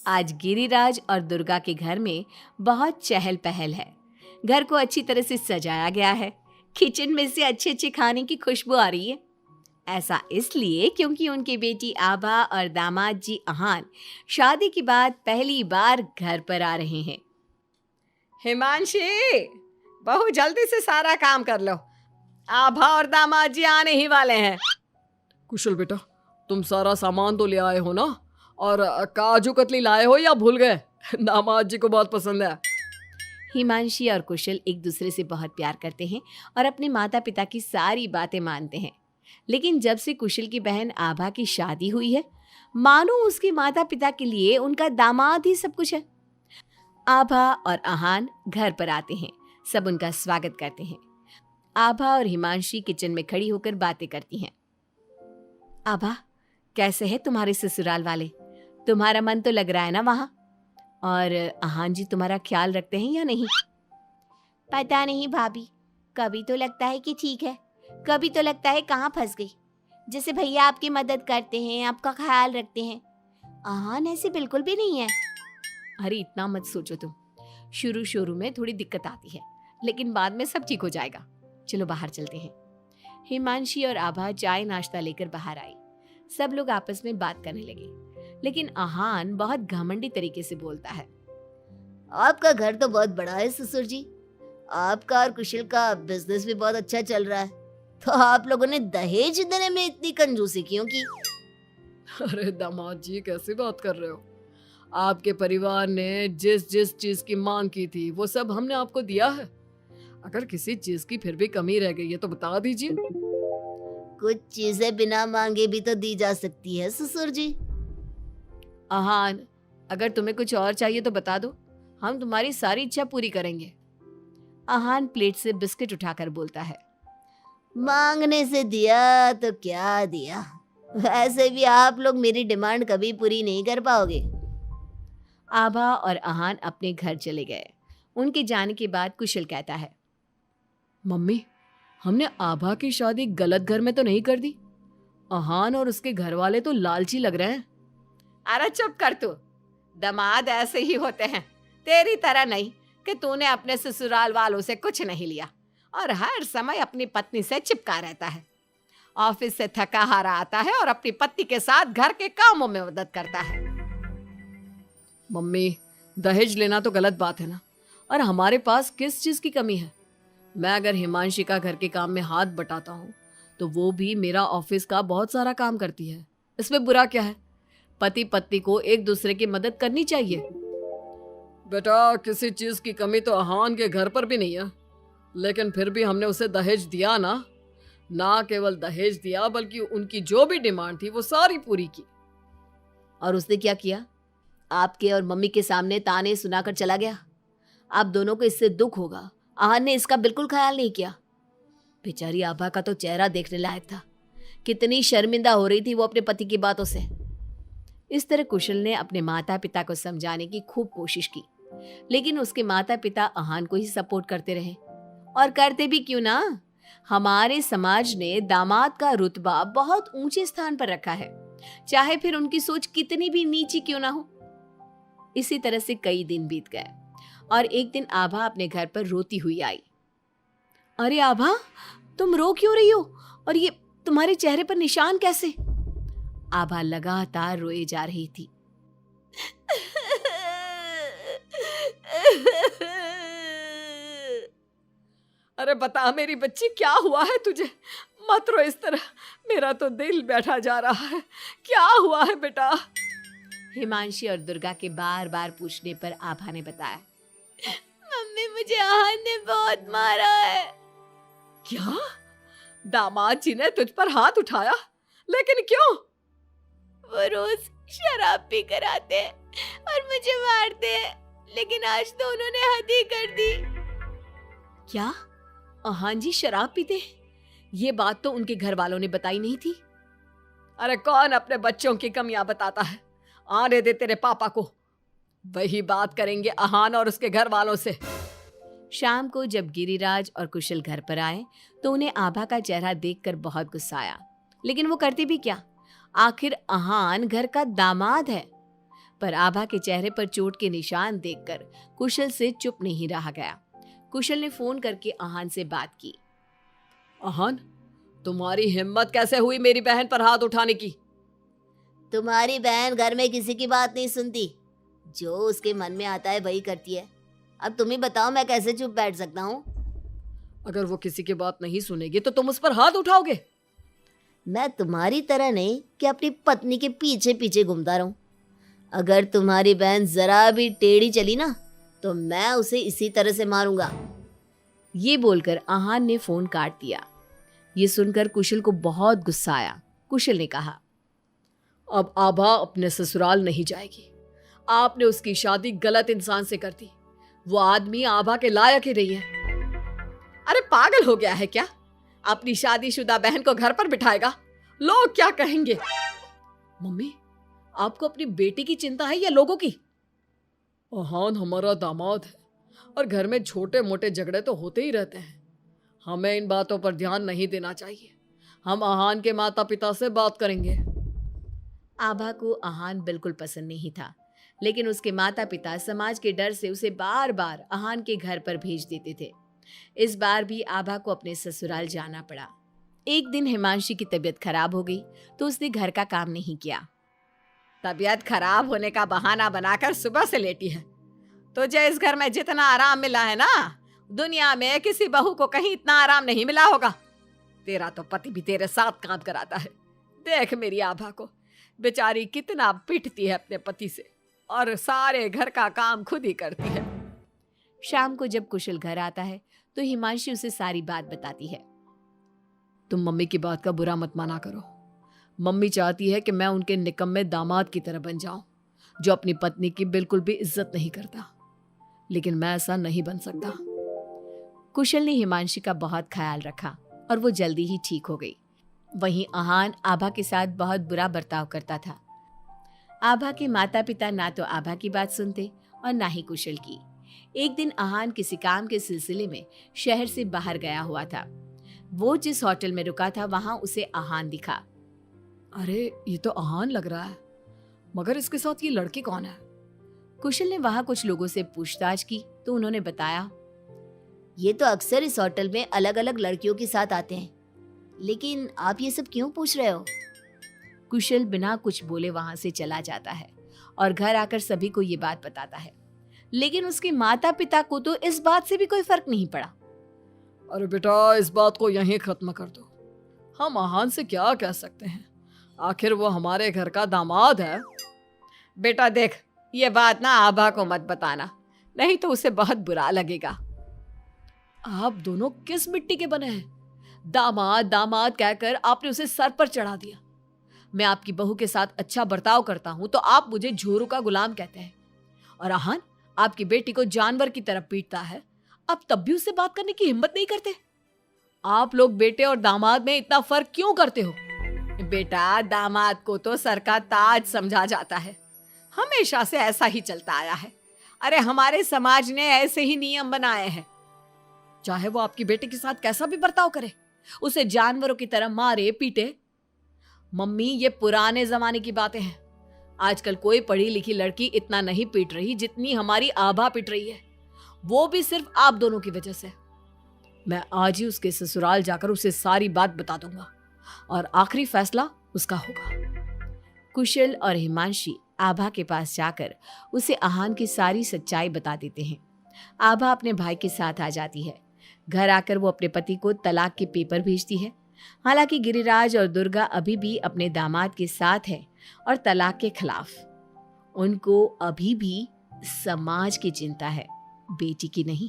आज गिरिराज और दुर्गा के घर में बहुत चहल पहल है। घर को अच्छी तरह से सजाया गया है। किचन में से अच्छे अच्छे खाने की खुशबू आ रही है। ऐसा इसलिए क्योंकि उनकी बेटी आभा और दामाद जी अहान शादी के बाद पहली बार घर पर आ रहे हैं। हिमांशी, बहू जल्दी से सारा काम कर लो। आभा और दामाद जी आने ही वाले हैं। कुशल बेटा, तुम सारा सामान तो ले आए हो ना? और काजू कतली लाए हो या भूल गए? दामाद जी को बहुत पसंद है। हिमांशी और कुशल एक दूसरे से बहुत प्यार करते हैं और अपने माता पिता की सारी बातें मानते हैं। लेकिन जब से कुशल की बहन आभा की शादी हुई है, मानो उसके माता पिता के लिए उनका दामाद ही सब कुछ है। आभा और अहान घर पर आते हैं। सब उनका स्वागत करते हैं। आभा और हिमांशी किचन में खड़ी होकर बातें करती हैं। आभा, कैसे है तुम्हारे ससुराल वाले? तुम्हारा मन तो लग रहा है ना वहाँ? और अहान जी तुम्हारा ख्याल रखते हैं या नहीं? पता नहीं भाभी, कभी तो लगता है कि ठीक है, कभी तो लगता है कहाँ फंस गई। जैसे भैया आपकी मदद करते हैं, आपका ख्याल रखते हैं, अहान ऐसे बिल्कुल भी नहीं है। अरे इतना मत सोचो तुम। शुरू शुरू में थोड़ी दिक्कत आती है, लेकिन बाद में सब ठीक हो जाएगा। चलो बाहर चलते हैं। हिमांशी और आभा चाय नाश्ता लेकर बाहर आई। सब लोग आपस में बात करने लगे, लेकिन अहान बहुत घमंडी तरीके से बोलता है। आपका घर तो बहुत बड़ा है ससुर जी, आपका और कुशल का बिजनेस भी बहुत अच्छा चल रहा है, तो आप लोगों ने दहेज देने में इतनी कंजूसी क्यों की? अरे दामाद जी, कैसी बात कर रहे हो? आपके परिवार ने जिस जिस चीज की मांग की थी वो सब हमने आपको दिया है। अगर किसी चीज की फिर भी कमी रह गई है तो बता दीजिए। कुछ चीजें बिना मांगे भी तो दी जा सकती है ससुर जी। अहान, अगर तुम्हें कुछ और चाहिए तो बता दो, हम तुम्हारी सारी इच्छा पूरी करेंगे। अहान प्लेट से बिस्किट उठाकर बोलता है। मांगने से दिया तो क्या दिया, वैसे भी आप लोग मेरी डिमांड कभी पूरी नहीं कर पाओगे। आभा और अहान अपने घर चले गए। उनके जाने के बाद कुशल कहता है। मम्मी, हमने आभा की शादी गलत घर में तो नहीं कर दी? अहान और उसके घर वाले तो लालची लग रहे हैं। अरे चुप कर तू। दामाद ऐसे ही होते हैं, तेरी तरह नहीं कि तूने अपने ससुराल वालों से कुछ नहीं लिया और हर समय अपनी पत्नी से चिपका रहता है। ऑफिस से थका हारा आता है और अपनी पत्नी के साथ घर के कामों में मदद करता है। मम्मी, दहेज लेना तो गलत बात है ना? और हमारे पास किस चीज की कमी है? मैं अगर हिमांशी का घर के काम में हाथ बटाता हूँ तो वो भी मेरा ऑफिस का बहुत सारा काम करती है। इसमें बुरा क्या है? पति पत्नी को एक दूसरे की मदद करनी चाहिए। बेटा, किसी चीज की कमी तो अहान के घर पर भी नहीं है, लेकिन फिर भी हमने उसे दहेज दिया ना। ना केवल दहेज दिया बल्कि उनकी जो भी डिमांड थी वो सारी पूरी की। और उसने क्या किया? आपके और मम्मी के सामने ताने सुनाकर चला गया। आप दोनों को इससे दुख होगा। अहान ने इसका बिल्कुल ख्याल नहीं किया। बेचारी आभा का तो चेहरा देखने लायक था। कितनी शर्मिंदा हो रही थी वो अपने पति की बातों से। इस तरह कुशल ने अपने माता पिता को समझाने की खूब कोशिश की, लेकिन उसके माता पिता अहान को ही सपोर्ट करते रहे। और करते भी क्यों ना, हमारे समाज ने दामाद का रुतबा बहुत ऊंचे स्थान पर रखा है, चाहे फिर उनकी सोच कितनी भी नीची क्यों ना हो। इसी तरह से कई दिन बीत गए और एक दिन आभा अपने घर पर रोती हुई आई। अरे आभा, तुम रो क्यों रही हो? और ये तुम्हारे चेहरे पर निशान कैसे? आभा लगातार रोए जा रही थी। अरे बता मेरी बच्ची, क्या हुआ है तुझे? मत रो इस तरह, मेरा तो दिल बैठा जा रहा है। क्या हुआ है बेटा? हिमांशी और दुर्गा के बार बार पूछने पर आभा ने बताया। मम्मी, मुझे अहान ने बहुत मारा है। क्या? दामाद जी ने तुझ पर हाथ उठाया? लेकिन क्यों? वो रोज शराब पी कर आते हैं और मुझे मारते हैं, लेकिन आज तो उन्होंने हद ही कर दी। क्या अहान जी शराब पीते हैं? ये बात तो उनके घर वालों ने बताई नहीं थी। अरे कौन अपने बच्चों की कमियां बताता है? आने दे तेरे पापा को, वही बात करेंगे अहान और उसके घर वालों से। शाम को जब गिरिराज और कुशल घर पर आए तो उन्हें आभा का चेहरा देखकर बहुत गुस्सा आया, लेकिन वो करते भी क्या? आखिर अहान घर का दामाद है। पर आभा के चेहरे पर चोट के निशान देखकर कुशल से चुप नहीं रहा गया। कुशल ने फोन करके आहान से बात की। आहान, तुम्हारी हिम्मत कैसे हुई मेरी बहन पर हाथ उठाने की? तुम्हारी बहन घर में किसी की बात नहीं सुनती, जो उसके मन में आता है वही करती है। अब तुम ही बताओ, मैं कैसे चुप बैठ सकता हूँ? अगर वो किसी की बात नहीं सुनेगी तो तुम उस पर हाथ उठाओगे? मैं तुम्हारी तरह नहीं कि अपनी पत्नी के पीछे पीछे घूमता रहूं। अगर तुम्हारी बहन जरा भी टेढ़ी चली ना तो मैं उसे इसी तरह से मारूंगा। ये बोलकर आहान ने फोन काट दिया। ये सुनकर कुशल को बहुत गुस्सा आया। कुशल ने कहा, अब आभा अपने ससुराल नहीं जाएगी। आपने उसकी शादी गलत इंसान से कर दी। वो आदमी आभा के लायक ही नहीं है। अरे पागल हो गया है क्या? अपनी शादीशुदा बहन को घर पर बिठाएगा? लोग क्या कहेंगे? मम्मी, आपको अपनी बेटी की चिंता है या लोगों की? आहान हमारा दामाद है और घर में छोटे मोटे झगड़े तो होते ही रहते हैं। हमें इन बातों पर ध्यान नहीं देना चाहिए। हम आहान के माता पिता से बात करेंगे। आभा को आहान बिल्कुल पसंद नहीं था, लेकिन उसके माता पिता समाज के डर से उसे बार बार आहान के घर पर भेज देते थे। इस बार भी आभा को अपने ससुराल जाना पड़ा। एक दिन हिमांशी की तबीयत खराब हो गई तो उसने घर का काम नहीं किया। तबीयत खराब होने का बहाना बनाकर सुबह से लेटी है। तुझे इस घर में जितना आराम मिला है ना, दुनिया में किसी बहू को कहीं इतना आराम नहीं मिला होगा। तेरा तो पति भी तेरे साथ काम कराता है। देख मेरी आभा को, बेचारी कितना पिटती है अपने पति से और सारे घर का काम खुद ही करती है। शाम को जब कुशल घर आता है तो हिमांशी उसे सारी बात बताती है। तुम मम्मी की बात का बुरा मत माना करो। मम्मी चाहती है कि मैं उनके निकम्मे दामाद की तरह बन जाऊं, जो अपनी पत्नी की बिल्कुल भी इज्जत नहीं करता। लेकिन मैं ऐसा नहीं बन सकता। कुशल ने हिमांशी का बहुत ख्याल रखा और वो जल्दी ही ठीक हो गई। वहीं आहान आभा के साथ बहुत बुरा बर्ताव करता था। आभा के माता पिता ना तो आभा की बात सुनते और ना ही कुशल की। एक दिन आहान किसी काम के सिलसिले में शहर से बाहर गया हुआ था। वो जिस होटल में रुका था वहां उसे आहान दिखा। अरे ये तो आहान लग रहा है, मगर इसके साथ ये लड़की कौन है? कुशल ने वहां कुछ लोगों से पूछताछ की तो उन्होंने बताया, ये तो अक्सर इस होटल में अलग अलग लड़कियों के साथ आते हैं, लेकिन आप ये सब क्यों पूछ रहे हो? कुशल बिना कुछ बोले वहां से चला जाता है और घर आकर सभी को ये बात बताता है। लेकिन उसके माता पिता को तो इस बात से भी कोई फर्क नहीं पड़ा। अरे बेटा, इस बात को यहीं खत्म कर दो। हम आहान से क्या कह सकते हैं? आखिर वो हमारे घर का दामाद है। बेटा देख, ये बात ना आभा को मत बताना, नहीं तो उसे बहुत बुरा लगेगा। आप दोनों किस मिट्टी के बने हैं? दामाद दामाद कहकर आपने उसे सर पर चढ़ा दिया। मैं आपकी बहू के साथ अच्छा बर्ताव करता हूं तो आप मुझे झोरू का गुलाम कहते हैं। और आहान आपकी बेटी को जानवर की तरह पीटता है, आप तब भी उससे बात करने की हिम्मत नहीं करते। आप लोग बेटे और दामाद में इतना फर्क क्यों करते हो? बेटा, दामाद को तो सर का ताज समझा जाता है। हमेशा से ऐसा ही चलता आया है। अरे हमारे समाज ने ऐसे ही नियम बनाए हैं। चाहे वो आपकी बेटी के साथ कैसा भी बर्ताव करे, उसे जानवरों की तरह मारे पीटे। मम्मी, ये पुराने जमाने की बातें हैं। आजकल कोई पढ़ी लिखी लड़की इतना नहीं पीट रही जितनी हमारी आभा पीट रही है, वो भी सिर्फ आप दोनों की वजह से। मैं आज ही उसके ससुराल जाकर उसे सारी बात बता दूंगा और आखिरी फैसला उसका होगा। कुशल और हिमांशी आभा के पास जाकर उसे आहान की सारी सच्चाई बता देते हैं। आभा अपने भाई के साथ आ जाती है। घर आकर वो अपने पति को तलाक के पेपर भेजती है। हालांकि गिरिराज और दुर्गा अभी भी अपने दामाद के साथ है और तलाक के खिलाफ। उनको अभी भी समाज की चिंता है, बेटी की नहीं।